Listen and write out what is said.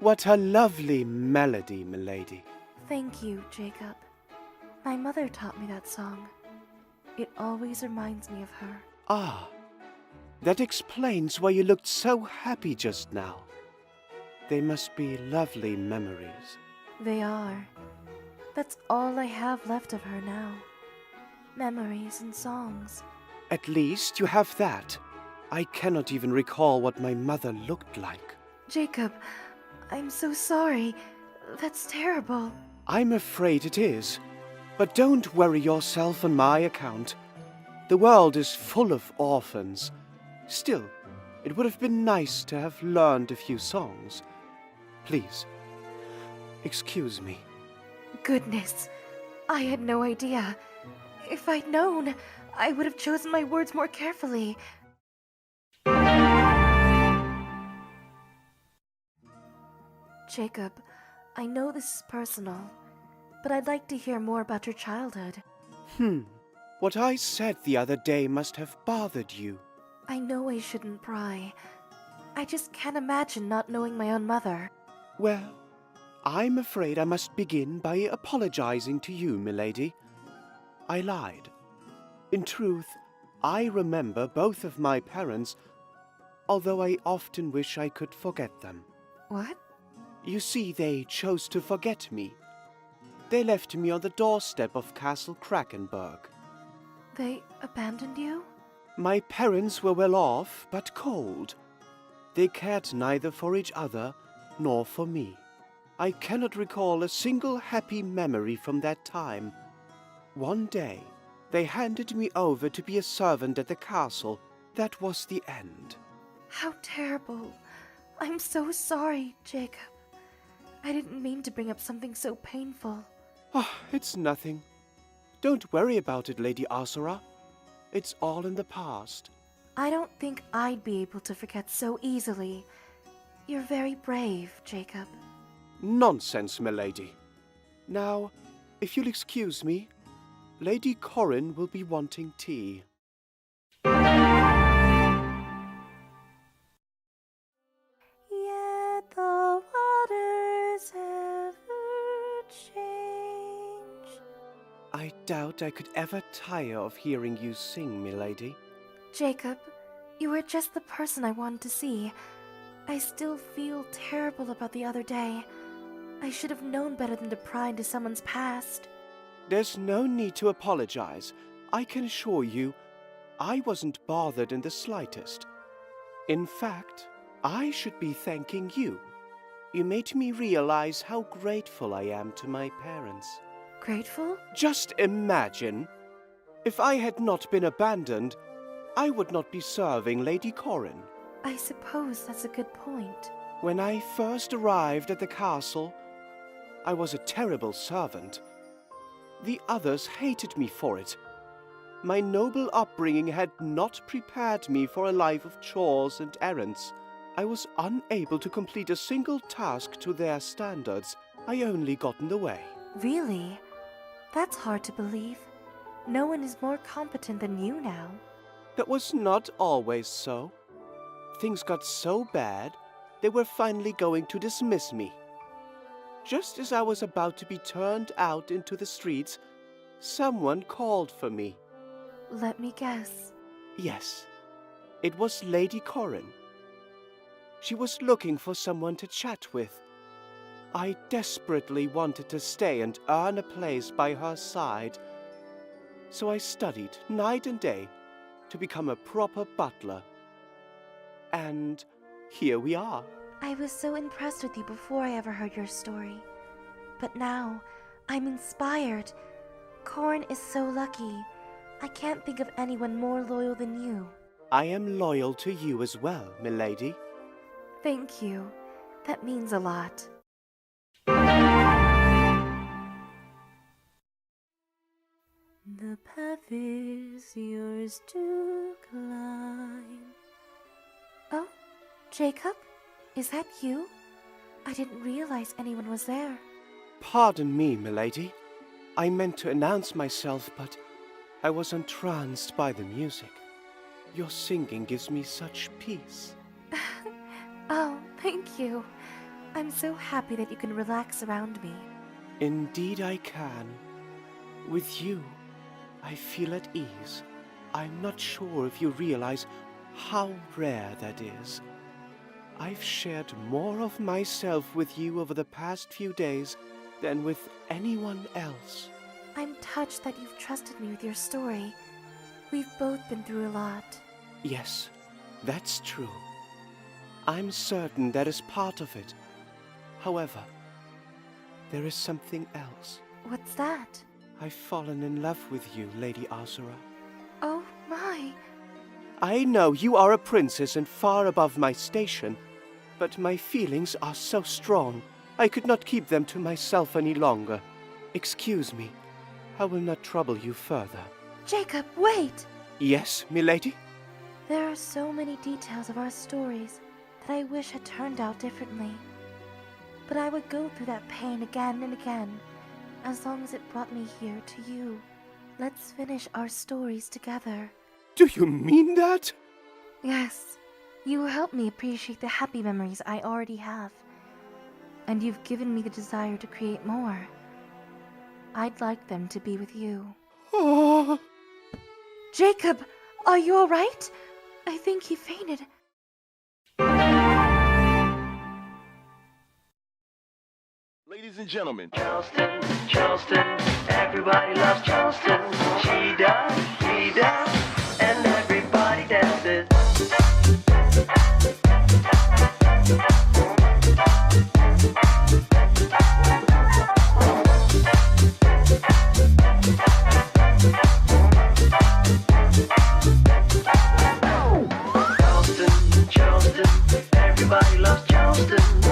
What a lovely melody, milady. Thank you, Jacob. My mother taught me that song. It always reminds me of her. Ah, that explains why you looked so happy just now. They must be lovely memories. They are. That's all I have left of her now. Memories and songs. At least you have that. I cannot even recall what my mother looked like. Jacob, I'm so sorry. That's terrible. I'm afraid it is. But don't worry yourself on my account. The world is full of orphans. Still, it would have been nice to have learned a few songs. Please, excuse me. Goodness, I had no idea. If I'd known, I would have chosen my words more carefully. Jacob, I know this is personal, but I'd like to hear more about your childhood. What I said the other day must have bothered you. I know I shouldn't pry. I just can't imagine not knowing my own mother. Well, I'm afraid I must begin by apologizing to you, milady. I lied. In truth, I remember both of my parents, although I often wish I could forget them. What? You see, they chose to forget me. They left me on the doorstep of Castle Krakenberg. They abandoned you? My parents were well off, but cold. They cared neither for each other nor for me. I cannot recall a single happy memory from that time. One day, they handed me over to be a servant at the castle. That was the end. How terrible. I'm so sorry, Jacob. I didn't mean to bring up something so painful. Oh, it's nothing. Don't worry about it, Lady Azura. It's all in the past. I don't think I'd be able to forget so easily. You're very brave, Jacob. Nonsense, milady. Now, if you'll excuse me, Lady Corin will be wanting tea. Yet the waters ever change. I doubt I could ever tire of hearing you sing, milady. Jacob, you were just the person I wanted to see. I still feel terrible about the other day. I should have known better than to pry into someone's past. There's no need to apologize. I can assure you, I wasn't bothered in the slightest. In fact, I should be thanking you. You made me realize how grateful I am to my parents. Grateful? Just imagine. If I had not been abandoned, I would not be serving Lady Corin. I suppose that's a good point. When I first arrived at the castle, I was a terrible servant. The others hated me for it. My noble upbringing had not prepared me for a life of chores and errands. I was unable to complete a single task to their standards. I only got in the way. Really? That's hard to believe. No one is more competent than you now. That was not always so. Things got so bad, they were finally going to dismiss me. Just as I was about to be turned out into the streets, someone called for me. Let me guess. Yes, it was Lady Corin. She was looking for someone to chat with. I desperately wanted to stay and earn a place by her side, so I studied night and day to become a proper butler. And here we are. I was so impressed with you before I ever heard your story. But now, I'm inspired. Corin is so lucky. I can't think of anyone more loyal than you. I am loyal to you as well, milady. Thank you. That means a lot. The path is yours to climb. Oh, Jacob? Is that you? I didn't realize anyone was there. Pardon me, milady. I meant to announce myself, but I was entranced by the music. Your singing gives me such peace. Oh, thank you. I'm so happy that you can relax around me. Indeed I can. With you, I feel at ease. I'm not sure if you realize how rare that is. I've shared more of myself with you over the past few days than with anyone else. I'm touched that you've trusted me with your story. We've both been through a lot. Yes, that's true. I'm certain that is part of it. However, there is something else. What's that? I've fallen in love with you, Lady Azura. Oh my! I know you are a princess and far above my station, but my feelings are so strong, I could not keep them to myself any longer. Excuse me, I will not trouble you further. Jacob, wait! Yes, milady? There are so many details of our stories that I wish had turned out differently. But I would go through that pain again and again, as long as it brought me here to you. Let's finish our stories together. Do you mean that? Yes, you help me appreciate the happy memories I already have. And you've given me the desire to create more. I'd like them to be with you. Oh. Jacob, are you alright? I think he fainted. Ladies and gentlemen, Charleston, Charleston, everybody loves Charleston. She does, he does, and everybody dances. Charleston, Charleston, everybody loves Charleston.